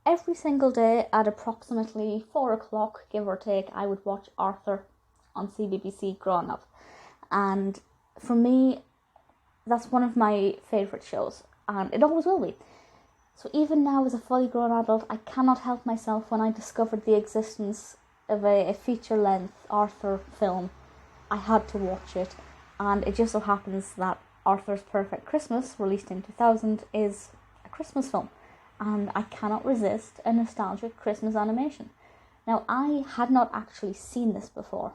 every single day at approximately 4 o'clock, give or take, I would watch Arthur on CBBC growing up. And for me, that's one of my favourite shows, and it always will be. So even now, as a fully grown adult, I cannot help myself when I discovered the existence of a feature-length Arthur film. I had to watch it, and it just so happens that Arthur's Perfect Christmas, released in 2000, is a Christmas film, and I cannot resist a nostalgic Christmas animation. Now, I had not actually seen this before,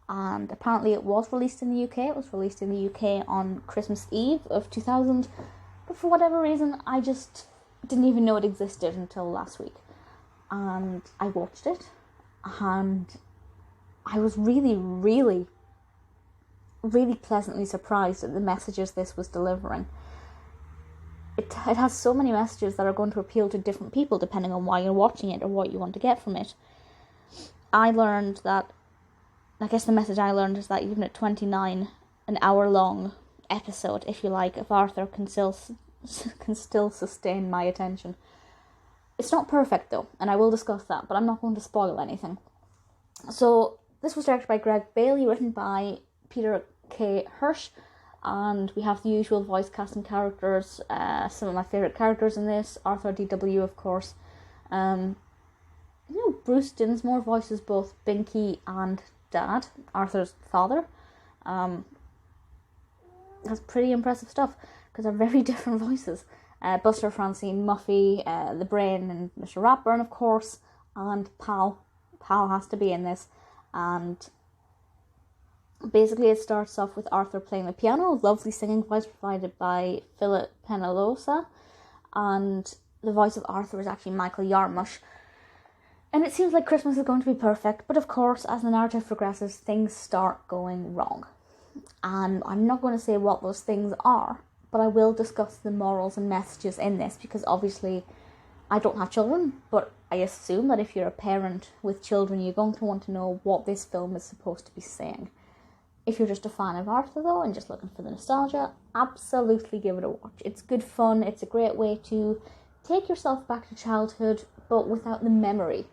and apparently it was released in the UK. It was released in the UK on Christmas Eve of 2000, but for whatever reason, I just didn't even know it existed until last week. And I watched it, and I was really, really, really pleasantly surprised at the messages this was delivering. It has so many messages that are going to appeal to different people depending on why you're watching it or what you want to get from it. I guess the message I learned is that even at 29, an hour-long episode, if you like, of Arthur can still sustain my attention. It's not perfect though, and I will discuss that, but I'm not going to spoil anything. So, this was directed by Greg Bailey, written by Peter K. Hirsch, and we have the usual voice casting characters, some of my favourite characters in this, Arthur D.W. of course. Bruce Dinsmore voices both Binky and Dad, Arthur's father. That's pretty impressive stuff, because they're very different voices. Buster, Francine, Muffy, the Brain, and Mr. Ratburn, of course, and Pal. Pal has to be in this, and basically it starts off with Arthur playing the piano, lovely singing voice provided by Philip Penalosa, and the voice of Arthur is actually Michael Yarmush. And it seems like Christmas is going to be perfect, but of course, as the narrative progresses, things start going wrong. And I'm not going to say what those things are, but I will discuss the morals and messages in this, because obviously I don't have children, but I assume that if you're a parent with children, you're going to want to know what this film is supposed to be saying. If you're just a fan of Arthur though, and just looking for the nostalgia, absolutely give it a watch. It's good fun, it's a great way to take yourself back to childhood, but without the memory.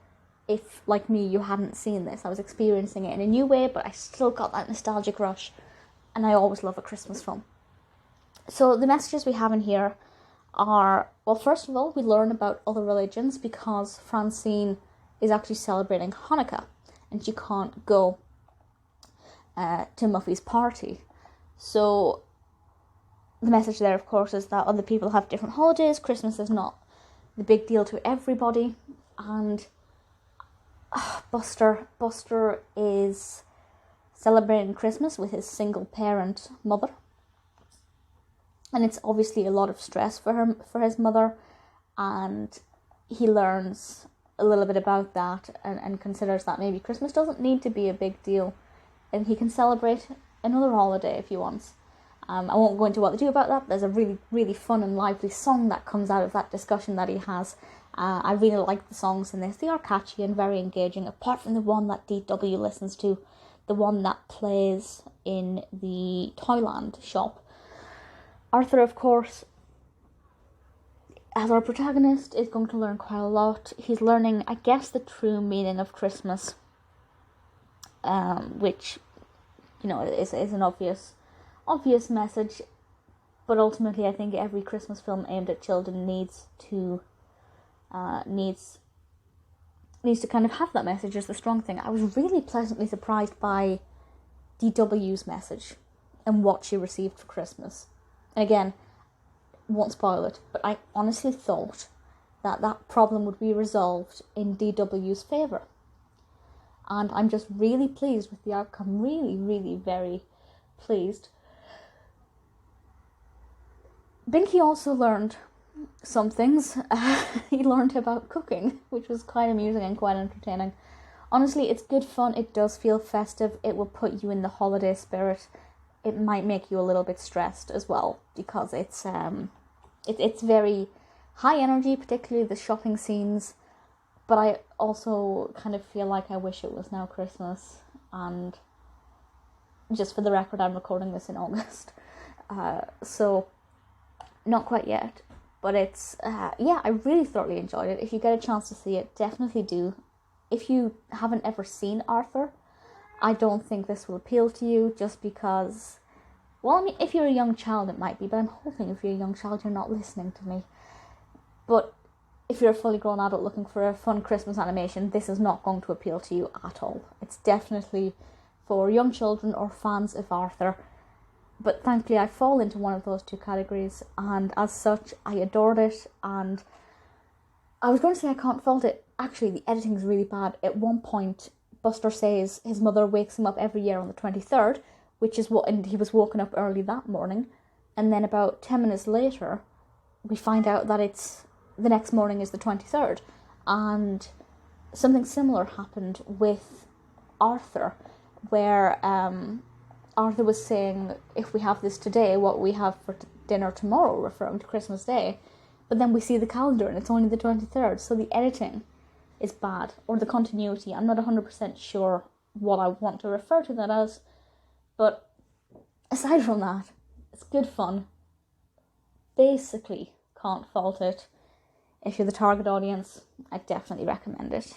If, like me, you hadn't seen this, I was experiencing it in a new way, but I still got that nostalgic rush, and I always love a Christmas film. So the messages we have in here are, well, first of all, we learn about other religions because Francine is actually celebrating Hanukkah, and she can't go to Muffy's party. So the message there, of course, is that other people have different holidays. Christmas is not the big deal to everybody, and Buster is celebrating Christmas with his single-parent mother, and it's obviously a lot of stress for his mother, and he learns a little bit about that and considers that maybe Christmas doesn't need to be a big deal, and he can celebrate another holiday if he wants. I won't go into what they do about that. There's a really, really fun and lively song that comes out of that discussion that he has. I really like the songs in this. They are catchy and very engaging, apart from the one that DW listens to, the one that plays in the Toyland shop. Arthur, of course, as our protagonist, is going to learn quite a lot. He's learning, I guess, the true meaning of Christmas, which, is an obvious message, but ultimately I think every Christmas film aimed at children needs to kind of have that message as the strong thing. I was really pleasantly surprised by DW's message and what she received for Christmas. And again, won't spoil it, but I honestly thought that problem would be resolved in DW's favour. And I'm just really pleased with the outcome. Really, really very pleased. Binky also learned some things. He learned about cooking, which was quite amusing and quite entertaining. Honestly, it's good fun. It does feel festive. It will put you in the holiday spirit. It might make you a little bit stressed as well, because it's very high energy, particularly the shopping scenes. But I also kind of feel like I wish it was now Christmas. And just for the record, I'm recording this in August. So not quite yet, But it's, yeah, I really thoroughly enjoyed it. If you get a chance to see it, definitely do. If you haven't ever seen Arthur, I don't think this will appeal to you, just because, well, I mean, if you're a young child it might be, but I'm hoping if you're a young child you're not listening to me. But if you're a fully grown adult looking for a fun Christmas animation, this is not going to appeal to you at all. It's definitely for young children or fans of Arthur. But thankfully I fall into one of those two categories, and as such I adored it. And I was going to say I can't fault it. Actually, the editing is really bad. At one point Buster says his mother wakes him up every year on the 23rd, which is what, and he was woken up early that morning. And then about 10 minutes later, we find out that it's the next morning is the 23rd. And something similar happened with Arthur, where Arthur was saying, if we have this today, what we have for dinner tomorrow, referring to Christmas Day. But then we see the calendar and it's only the 23rd, so the editing is bad, or the continuity. I'm not 100% sure what I want to refer to that as, but aside from that, it's good fun. Basically, can't fault it. If you're the target audience, I definitely recommend it.